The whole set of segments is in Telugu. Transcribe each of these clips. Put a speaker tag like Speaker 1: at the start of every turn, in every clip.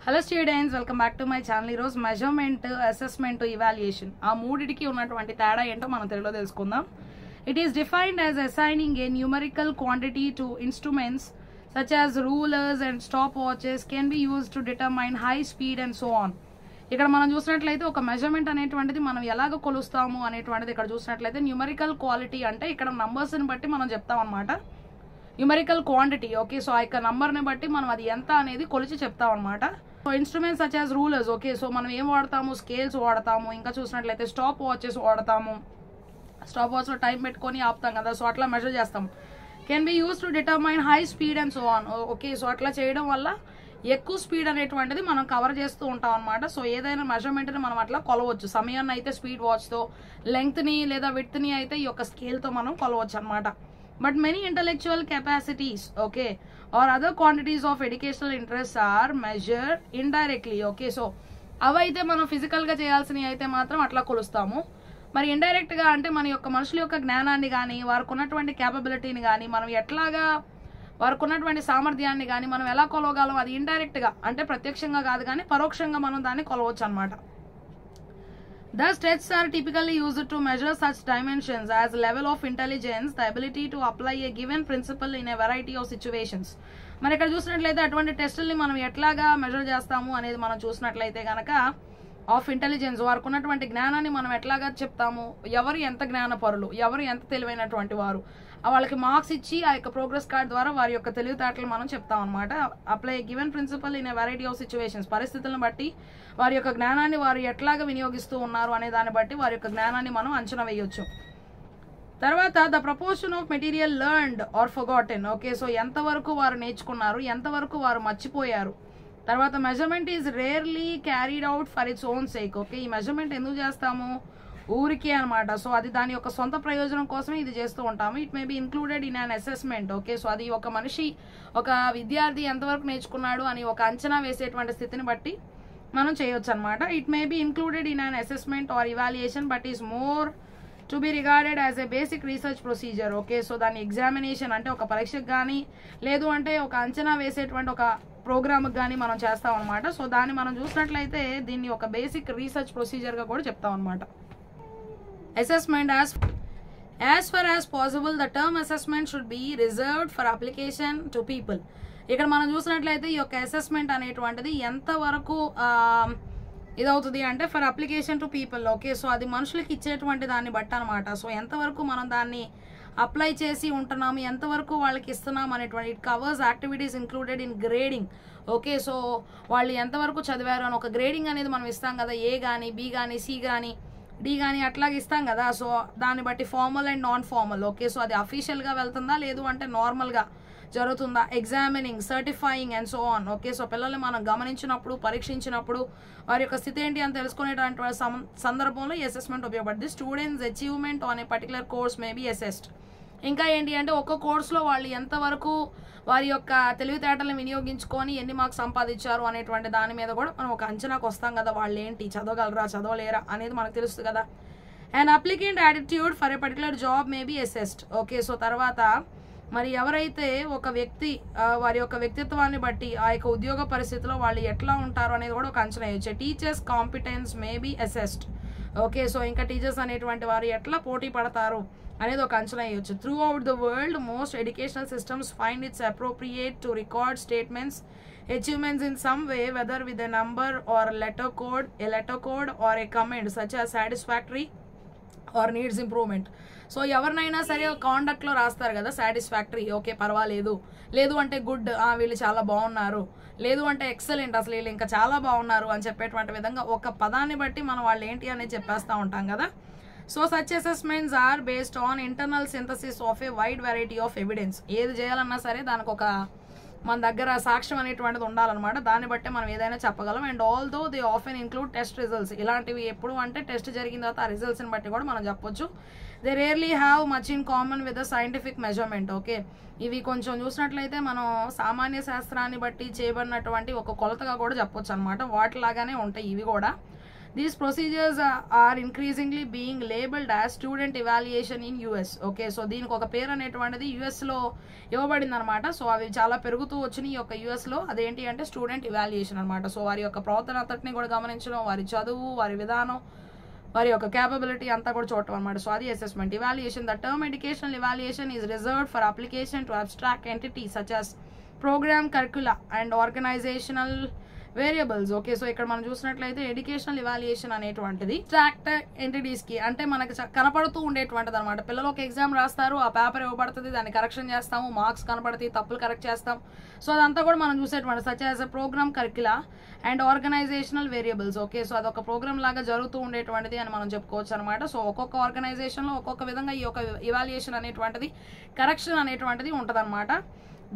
Speaker 1: Hello students, welcome back to my channel. ఈరోజు మెజర్మెంట్, అసెస్మెంట్, ఇవాల్యుయేషన్ ఆ మూడిటికి ఉన్నటువంటి తేడా ఏంటో మనం తెలుగులో తెలుసుకుందాం. It is defined as assigning A numerical quantity to instruments such as rulers and stop watches can be use to determine high speed and so on. ఇక్కడ మనం చూసినట్లయితే ఒక మెజర్మెంట్ అనేటువంటిది మనం ఎలాగ కొలుస్తాము అనేటువంటిది ఇక్కడ చూసినట్లయితే న్యూమరికల్ క్వాలిటీ అంటే ఇక్కడ నంబర్స్ని బట్టి మనం చెప్తాం అనమాట. న్యూమరికల్ క్వాంటిటీ, ఓకే, సో ఆ యొక్క నంబర్ని బట్టి మనం అది ఎంత అనేది కొలిచి చెప్తాం అనమాట. So instruments such as rulers, okay, so మనం ఏం వాడతాము, స్కేల్స్ వాడతాము, ఇంకా చూసినట్లయితే స్టాప్ వాచెస్ వాడతాము. స్టాప్ వాచ్లో టైం పెట్టుకొని ఆపుతాం కదా, సో అట్లా మెజర్ చేస్తాం. Can be use to determine high speed and so on. Okay, so అట్లా చేయడం వల్ల ఎక్కువ స్పీడ్ అనేటువంటిది మనం కవర్ చేస్తూ ఉంటాం అనమాట. సో ఏదైనా మెజర్మెంట్ని మనం అట్లా కొలవచ్చు. సమయాన్ని అయితే స్పీడ్ వాచ్తో, లెంగ్త్ని లేదా విడ్త్ని అయితే ఈ యొక్క స్కేల్తో మనం కొలవచ్చు అనమాట. But many intellectual capacities, okay, or other quantities of educational interests are measured indirectly, okay. So avaithe మనం ఫిజికల్ గా చేయాల్సినవి అయితే మాత్రం అట్లా కొలుస్తాము. మరి ఇండైరెక్ట్ గా అంటే మన యొక్క మనుషుల యొక్క జ్ఞానాన్ని కానీ, వారికి ఉన్నటువంటి క్యాపబిలిటీని కానీ, మనం ఎట్లాగా వారికి ఉన్నటువంటి సామర్థ్యాన్ని కానీ మనం ఎలా కొలవగలం, అది ఇండైరెక్ట్ గా అంటే ప్రత్యక్షంగా కాదు కానీ పరోక్షంగా మనం దాన్ని కొలవచ్చు అనమాట. Thus, tests are typically used to measure such dimensions as level of intelligence, the ability to apply a given principle in a variety of situations. మరి ఇక్కడ చూసినట్లయితే అటువంటి టెస్టుల్ని మనం ఎట్లాగా మెజర్ చేస్తాము అనేది మనం చూసినట్లయితే కనుక ఆఫ్ ఇంటెలిజెన్స్, వారికి ఉన్నటువంటి జ్ఞానాన్ని మనం ఎట్లాగా చెప్తాము, ఎవరు ఎంత జ్ఞానపరులు, ఎవరు ఎంత తెలివైనటువంటి వారు, వాళ్ళకి మార్క్స్ ఇచ్చి ఆ యొక్క ప్రోగ్రెస్ కార్డ్ ద్వారా వారి యొక్క తెలివితేటలు మనం చెప్తాం అనమాట. Apply given principle in a variety of situations, పరిస్థితులను బట్టి వారి యొక్క జ్ఞానాన్ని వారు ఎట్లాగా వినియోగిస్తూ ఉన్నారు అనే దాన్ని బట్టి వారి యొక్క జ్ఞానాన్ని మనం అంచనా వేయొచ్చు. తర్వాత the proportion of material learned or forgotten, okay, so ఎంతవరకు వారు నేర్చుకున్నారు, ఎంతవరకు వారు మర్చిపోయారు. తర్వాత measurement is rarely carried out for its own sake, okay, ఈ మెజర్మెంట్ ఎందుకు చేస్తాము, ఊరికే అనమాట. సో అది దాని యొక్క సొంత ప్రయోజనం కోసమే ఇది చేస్తూ ఉంటాము. It may be included in an assessment, okay, so అది ఒక మనిషి, ఒక విద్యార్థి ఎంతవరకు నేర్చుకున్నాడు అని ఒక అంచనా వేసేటువంటి స్థితిని బట్టి మనం చేయొచ్చు అనమాట. It may be included in an assessment are evaluation but is more to be regarded as a basic research procedure, okay, so దాని ఎగ్జామినేషన్ అంటే ఒక పరీక్షకు కానీ లేదు అంటే ఒక అంచనా వేసేటువంటి ఒక ప్రోగ్రామ్కి కానీ మనం చేస్తాం అనమాట. సో దాన్ని మనం చూసినట్లయితే దీన్ని ఒక బేసిక్ రీసెర్చ్ ప్రొసీజర్గా కూడా చెప్తాం అనమాట. Assessment as far as possible the term assessment should be reserved for application to people. ఇక్కడ మనం చూసినట్లయితే ఈ యొక్క అసెస్మెంట్ అనేటువంటిది ఎంతవరకు ఇదవుతుంది అంటే for application to people, okay, so అది మనుషులకి ఇచ్చేటువంటి దాన్ని బట్టి అనమాట. సో ఎంతవరకు మనం దాన్ని అప్లై చేసి ఉంటున్నాము, ఎంతవరకు వాళ్ళకి ఇస్తున్నాం అనేటువంటి it covers activities included in grading, okay, so వాళ్ళు ఎంతవరకు చదివారు అని ఒక గ్రేడింగ్ అనేది మనం ఇస్తాం కదా, ఏ కానీ, బి కానీ, సి కానీ, డి కానీ అట్లాగే ఇస్తాం కదా. సో దాన్ని బట్టి formal and non formal, okay, so అది అఫీషియల్గా వెళ్తుందా లేదు అంటే నార్మల్గా జరుగుతుందా, examining, certifying and so on, okay. So పిల్లల్ని మనం గమనించినప్పుడు, పరీక్షించినప్పుడు వారి యొక్క స్థితి ఏంటి అని తెలుసుకునేటువంటి సందర్భంలో ఈ అసెస్మెంట్ ఉపయోగపడుతుంది. Students achievement on a particular course may be assessed. ఇంకా ఏంటి అంటే ఒక్క కోర్సులో వాళ్ళు ఎంతవరకు వారి యొక్క తెలివితేటలను వినియోగించుకొని ఎన్ని మార్క్స్ సంపాదించారు అనేటువంటి దాని మీద కూడా మనం ఒక అంచనాకు వస్తాం కదా, వాళ్ళు ఏంటి చదవగలరా చదవలేరా అనేది మనకు తెలుస్తుంది కదా. And applicant attitude for a particular job may be assessed, okay, so తర్వాత మరి ఎవరైతే ఒక వ్యక్తి వారి యొక్క వ్యక్తిత్వాన్ని బట్టి ఆ యొక్క ఉద్యోగ పరిస్థితిలో వాళ్ళు ఎట్లా ఉంటారు అనేది కూడా ఒక అంచనా వేయచ్చు. Teachers competence may be assessed, okay, so ఇంకా టీచర్స్ అనేటువంటి వారు ఎట్లా పోటీ పడతారు అనేది ఒక అంచనా వేయచ్చు. Through out the world most educational systems find its appropriate to record statements achievements in some way, whether with a number or a letter code or a comment such as satisfactory or needs improvement. So ఎవరినైనా సరే కాండక్ట్లో రాస్తారు కదా, సాటిస్ఫాక్టరీ, ఓకే, పర్వాలేదు, లేదు అంటే గుడ్, వీళ్ళు చాలా బాగున్నారు, లేదు అంటే ఎక్సలెంట్, అసలు వీళ్ళు ఇంకా చాలా బాగున్నారు అని చెప్పేటువంటి విధంగా ఒక పదాన్ని బట్టి మనం వాళ్ళు ఏంటి అనేది చెప్పేస్తూ ఉంటాం కదా. So such assessments are based on internal synthesis of a wide variety of evidence. ఏది చేయాలన్నా సరే దానికి ఒక మన దగ్గర సాక్ష్యం అనేటువంటిది ఉండాలన్నమాట, దాన్ని బట్టే మనం ఏదైనా చెప్పగలం. And although they often include test results. ఇలాంటివి ఎప్పుడు అంటే టెస్ట్ జరిగిన తర్వాత ఆ రిజల్ట్స్ని బట్టి కూడా మనం చెప్పొచ్చు. They rarely have much in common with the scientific measurement, okay, ఇవి కొంచెం చూసినట్లయితే మనం సామాన్య శాస్త్రాన్ని బట్టి చేయబడినటువంటి ఒక కొలతగా కూడా చెప్పొచ్చు అనమాట, వాటిలాగానే ఉంటాయి ఇవి కూడా. These procedures are increasingly being labeled as student evaluation in US. Okay, so దీనికి ఒక పేరు అనేటువంటిది యుఎస్లో ఇవ్వబడింది అనమాట. సో అవి చాలా పెరుగుతూ వచ్చినాయి ఈ యొక్క యుఎస్లో. అదేంటి అంటే స్టూడెంట్ ఇవాల్యుయేషన్ అనమాట. సో వారి యొక్క ప్రవర్తన అంతటిని కూడా గమనించడం, వారి చదువు, వారి విధానం, వారి యొక్క క్యాపబిలిటీ అంతా కూడా చూడటం అనమాట. సో అది assessment. Evaluation. The term educational evaluation is reserved for application to abstract entities such as program curricula and organizational variables. Okay, so ఇక్కడ మనం చూసినట్లయితే ఎడ్యుకేషనల్ ఇవాల్యుయేషన్ అనేటువంటిది అబ్స్ట్రాక్ట్ ఎంటిటీస్ కి, అంటే మనకి కనపడుతూ ఉండేటువంటిది అనమాట. పిల్లలు ఒక ఎగ్జామ్ రాస్తారు, ఆ పేపర్ ఇవ్వబడుతుంది, దాన్ని కరెక్షన్ చేస్తాము, మార్క్స్ కనపడతాయి, తప్పులు కరెక్ట్ చేస్తాం. సో అదంతా కూడా మనం చూసేటువంటి such as program curricula and organizational variables. Okay, so అదొక ప్రోగ్రామ్ లాగా జరుగుతూ ఉండేటువంటిది అని మనం చెప్పుకోవచ్చు అనమాట. సో ఒక్కొక్క ఆర్గనైజేషన్ లో ఒక్కొక్క విధంగా ఈ యొక్క ఇవాల్యుయేషన్ అనేటువంటిది, కరెక్షన్ అనేటువంటిది ఉంటదన్నమాట.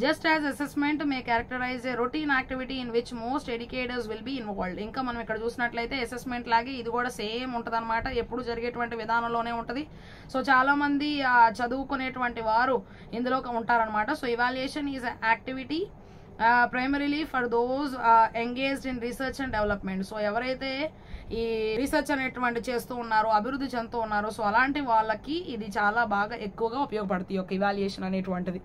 Speaker 1: Just as assessment may characterize a routine activity in which most educators will be involved. ఇంకా మనం ఇక్కడ చూసినట్లయితే అసెస్మెంట్ లాగే ఇది కూడా సేమ్ ఉంటుంది అనమాట. ఎప్పుడు జరిగేటువంటి విధానంలోనే ఉంటుంది. సో చాలా మంది చదువుకునేటువంటి వారు ఇందులో ఉంటారనమాట. So evaluation is activity primarily for those engaged in research and development. So ఎవరైతే ఈ రీసెర్చ్ అనేటువంటి చేస్తూ ఉన్నారో, అభివృద్ధి చెందుతూ ఉన్నారో, సో అలాంటి వాళ్ళకి ఇది చాలా బాగా ఎక్కువగా ఉపయోగపడుతుంది ఈ యొక్క ఇవాల్యుయేషన్ అనేటువంటిది.